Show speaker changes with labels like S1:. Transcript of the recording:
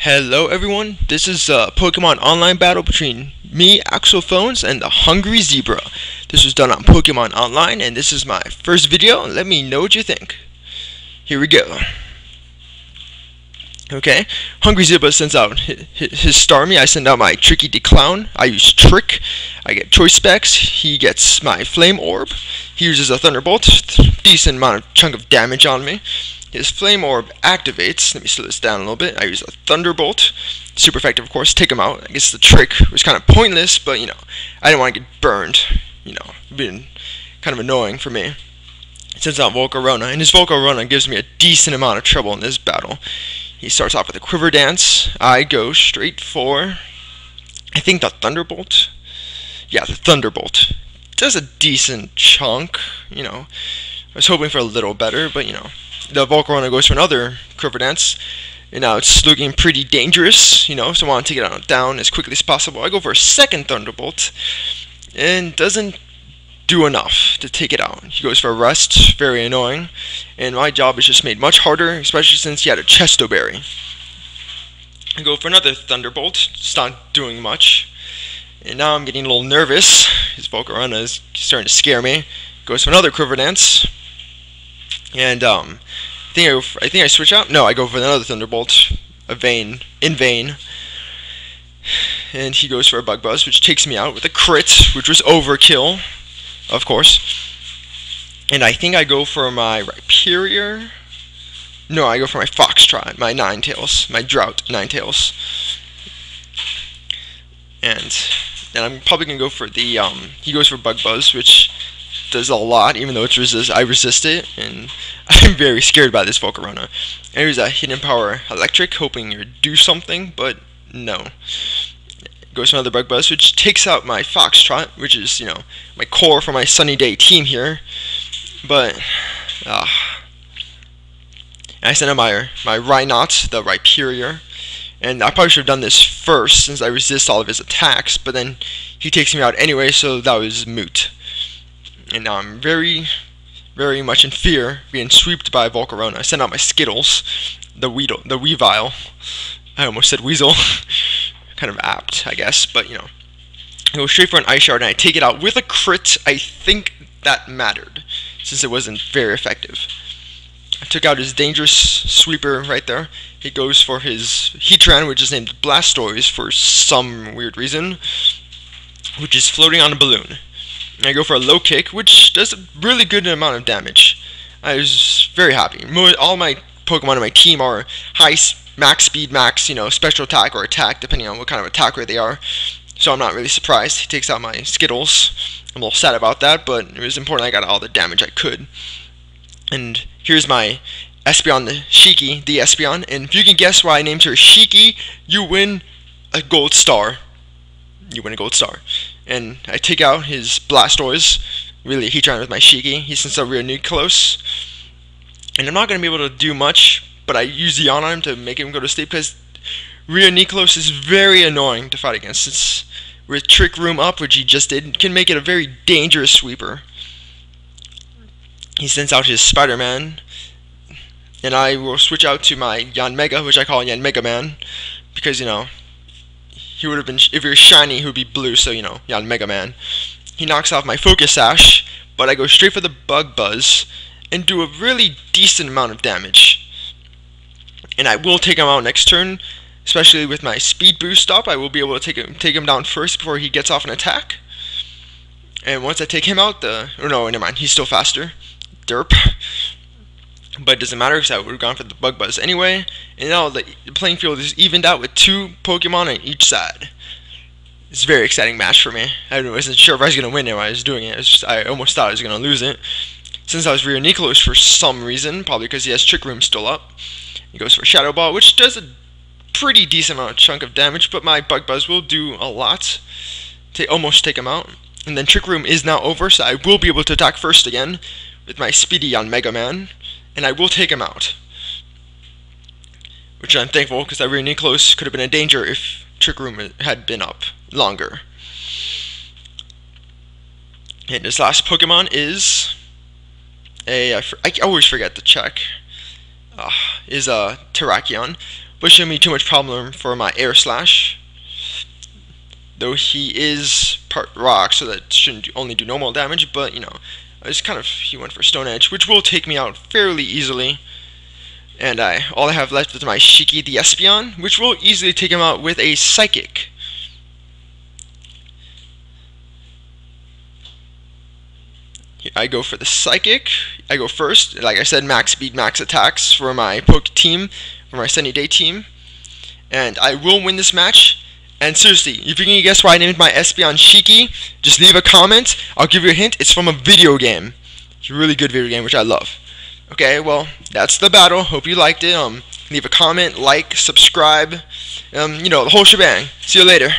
S1: Hello everyone, this is a Pokemon online battle between me, Ax31 and the Hungry Zebra. This was done on Pokemon Online and this is my first video. Let me know what you think. Here we go. Okay, Hungry Zebra sends out his Starmie. I send out my Tricky Clown. I use Trick. I get Choice Specs. He gets my Flame Orb. He uses a Thunderbolt. Decent amount of chunk of damage on me. His Flame Orb activates. Let me slow this down a little bit. I use a Thunderbolt. Super effective, of course. Take him out. I guess the trick was kind of pointless, but, you know, I didn't want to get burned. You know, it'd been kind of annoying for me. It sends out Volcarona, and his Volcarona gives me a decent amount of trouble in this battle. He starts off with a Quiver Dance. I go straight for, I think, the Thunderbolt. Yeah, the Thunderbolt. Does a decent chunk, you know. I was hoping for a little better, but, you know. The Volcarona goes for another Quiver Dance, and now it's looking pretty dangerous, you know, so I want to take it down as quickly as possible. I go for a second Thunderbolt, and doesn't do enough to take it out. He goes for a Rest, very annoying, and my job is just made much harder, especially since he had a Chesto Berry. I go for another Thunderbolt, it's not doing much, and now I'm getting a little nervous. His Volcarona is starting to scare me. Goes for another Quiver Dance. And I think I switch out. No, I go for another Thunderbolt, in vain. And he goes for a Bug Buzz, which takes me out with a crit, which was overkill, of course. And I think I go for my Rhyperior. No, I go for my Foxtrot, my Ninetales, my Drought Ninetales. And then I'm probably gonna go for the he goes for Bug Buzz, which does a lot, even though it's I resist it, and I'm very scared by this Volcarona. I use a Hidden Power Electric, hoping it would do something, but no. Goes for another Bug Buzz, which takes out my Foxtrot, which is, you know, my core for my Sunny Day team here. But I send out my Rhinox, the Rhyperior, and I probably should have done this first since I resist all of his attacks, but then he takes me out anyway, so that was moot. And now I'm very, very much in fear being swept by Volcarona. I send out my Skittles, the Weavile. I almost said Weasel. Kind of apt, I guess, but you know. I go straight for an Ice Shard and I take it out with a crit. I think that mattered, since it wasn't very effective. I took out his dangerous sweeper right there. He goes for his Heatran, which is named Blastoise for some weird reason, which is floating on a balloon. I go for a low kick, which does a really good amount of damage. I was very happy. All my Pokemon in my team are high, max speed, max, you know, special attack or attack, depending on what kind of attacker they are. So I'm not really surprised. He takes out my Skittles. I'm a little sad about that, but it was important I got all the damage I could. And here's my Espeon, the Espeon. And if you can guess why I named her Shiki, you win a gold star. You win a gold star. And I take out his Blastoise, really Heatran with my Shiki. He sends out Rhyhoriclos. And I'm not going to be able to do much, but I use the on-arm to make him go to sleep, because Rhyhoriclos is very annoying to fight against. It's with Trick Room up, which he just did, can make it a very dangerous sweeper. He sends out his Spider-Man, and I will switch out to my Yanmega, which I call Yanmega Man, because, you know, he would have been, if he was shiny, he would be blue, so, you know, Yanmega Man. He knocks off my Focus Sash, but I go straight for the Bug Buzz and do a really decent amount of damage. And I will take him out next turn, especially with my Speed Boost up. I will be able to take him down first before he gets off an attack. And once I take him out, oh no, never mind, he's still faster. Derp. But it doesn't matter, because I would have gone for the Bug Buzz anyway. And now the playing field is evened out with 2 Pokemon on each side. It's a very exciting match for me. I wasn't sure if I was going to win it while I was doing it. I almost thought I was going to lose it. Since I was Rhyhoriclos for some reason, probably because he has Trick Room still up. He goes for Shadow Ball, which does a pretty decent amount of chunk of damage, but my Bug Buzz will do a lot to almost take him out. And then Trick Room is now over, so I will be able to attack first again with my Speedy Yanmega Man. And I will take him out, which I'm thankful, because that Rhyhoriclos could have been a danger if Trick Room had been up longer. And this last Pokemon is I always forget to check. Is a Terrakion. but shouldn't be too much problem for my air slash. Though he is part rock, so that shouldn't only do normal damage, but you know, he went for Stone Edge, which will take me out fairly easily. And all I have left is my Shiki the Espeon, which will easily take him out with a Psychic. Here I go for the Psychic. I go first. Like I said, max speed, max attacks for my Poke team, for my Sunny Day team. And I will win this match. And seriously, if you can guess why I named my Espeon Shiki, just leave a comment. I'll give you a hint. It's from a video game. It's a really good video game, which I love. Okay, well, that's the battle. Hope you liked it. Leave a comment, like, subscribe, you know, the whole shebang. See you later.